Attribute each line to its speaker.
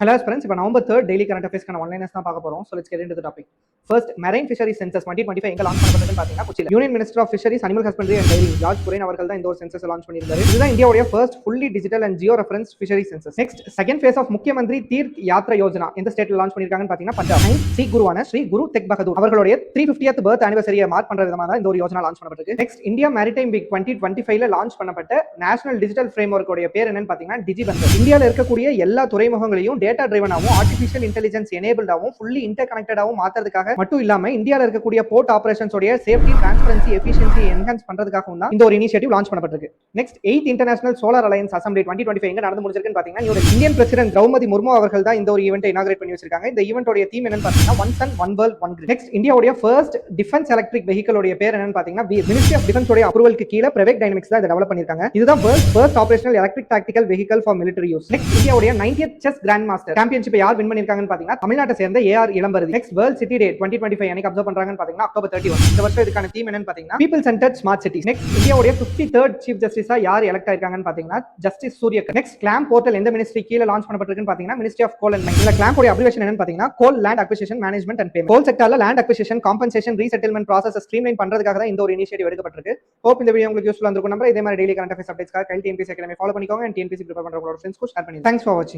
Speaker 1: Hello friends, இப்போ November 3rd daily current affairs கான one-liners தான் பார்க்க போறோம். So let's get into the topic. First, marine fisheries census 2025 எங்க லான்ச் பண்ணப்பட்டதுன்னு பாத்தீங்கன்னா கொச்சியில். Union minister of fisheries, animal husbandry and dairy George Kurian அவர்கள் தான் இந்த ஒரு சென்சஸ் லான்ச் பண்ணியிருந்தாரு. இதுதான் இந்தியாவுடைய first fully digital and geo reference fishery census. Next second phase of Mukhyamantri Tirth Yatra Yojana இந்த ஸ்டேட்ல லான்ச் பண்ணிருக்காங்கன்னு பாத்தீங்கன்னா பஞ்சாப். ஸ்ரீ குருவான ஸ்ரீ குரு தெக் பகதூர் அவர்களுடைய 350th பர்த் ஆனிவர்சரியை மார்க் பண்ற விதமாக தான் இந்த ஒரு யோஜனா லான்ச் பண்ணப்பட்டிருக்கு. நெக்ஸ்ட் இந்தியா மேரிடைம் வீக் 2025ல லான்ச் பண்ணப்பட்ட நேஷனல் டிஜிட்டல் ஃப்ரேம் ஒர்க்கோட பேர் என்னன்னு பாத்தீங்கன்னா டிஜிபந்தர். இந்தியாவில் இருக்கக்கூடிய எல்லா துறைமுகங்களையும் டேட்டா டிரைவனாகவும் ஆர்டிஃபிஷியல் இன்டெலிஜென்ஸ் எனேபிள்டாகவும் ஃபுல்லி இன்டர்கனெக்டடாகவும் மாத்துறதுக்காக மட்டும் இல்லாம இந்தியாவில் இருக்கக்கூடிய போர்ட் ஆபரேஷன்ஸ் உடைய சேஃப்டி, டிரான்ஸ்பரன்சி, எஃபிஷியன்சி என்ஹான்ஸ் பண்றதுக்காகவும் தான் இந்த ஒரு இனிஷியேட்டிவ் லான்ச் பண்ணப்பட்டிருக்கு. Next 8th international solar alliance assembly 2025 எங்க நடந்து முடிஞ்சிருக்குன்னு பாத்தீங்கன்னா இந்தியன் பிரசிடென்ட் திரௌபதி முர்மு அவர்கள் தான் இந்த ஒரு ஈவென்ட்டை இனாகிரேட் பண்ணி வச்சிருக்காங்க. இந்த ஈவென்ட்டோட தீம் என்னன்னு பாத்தீங்கன்னா one sun one world one grid. Next இந்தியாவுடைய ஃபர்ஸ்ட் டிஃபென்ஸ் எலக்ட்ரிக் வெஹிக்கிள் உடைய பேர் என்னன்னு பாத்தீங்கன்னா மினிஸ்ட்ரி ஆஃப் டிஃபென்ஸ் உடைய அப்ரூவலுக்கு கீழ பிரைவேட் டைனமிக்ஸ் தான் இதை டெவலப் பண்ணிருக்காங்க. இதுதான் first operational electric tactical vehicle for military use. Next இந்தியாவுடைய 90th chess grand master championship யார் வின் பண்ணிருக்காங்கன்னு பாத்தீங்கன்னா தமிழ்நாட்டை சேர்ந்த AR Ilamparithi. Next world city day 2025 அன்னைக்கு அப்சர்வ் பண்றாங்கன்னு பாத்தீங்கன்னா அக்டோபர் 31. இந்த வருஷம் இதுக்கான தீம் என்னன்னு பாத்தீங்கன்னா people centred smart cities. Next இந்தியாவுடைய 53rd சீஃப் ஜஸ்டிஸா யார் எலெக்ட் ஆயிருக்காங்கன்னு பாத்தீங்கன்னா justice Suryakant. Next CLAMP portal எந்த மினிஸ்ட்ரி கீழ லான்ச் பண்ணப்பட்டிருக்குன்னு பாத்தீங்கன்னா ministry of coal and mines. இந்த கிளாம் உடைய அப்ரிவேஷன் என்னன்னு பாத்தீங்கன்னா coal land acquisition management and payment. Coal செக்டார்ல land acquisition, compensation, resettlement process streamline பண்றதுக்காக தான் இந்த ஒரு இனிஷியேட்டிவ் எடுக்கப்பட்டிருக்கு. ஹோப் இந்த வீடியோ உங்களுக்கு யூஸ்ஃபுல்லா இருக்கும். நம்பர் இதே மாதிரி டெய்லி கரண்ட் அஃபேர்ஸ் அப்டேட்ஸ்க்காக கைல் டிஎன்பிஎஸ்சி அகாடமி ஃபாலோ பண்ணிக்கோங்க. and TNPSC ப்ரிப்பேர் பண்றவங்களோட ஃப்ரெண்ட்ஸ்க்கு ஷேர் பண்ணுங்க. தேங்க்ஸ் ஃபார் வாட்சிங்.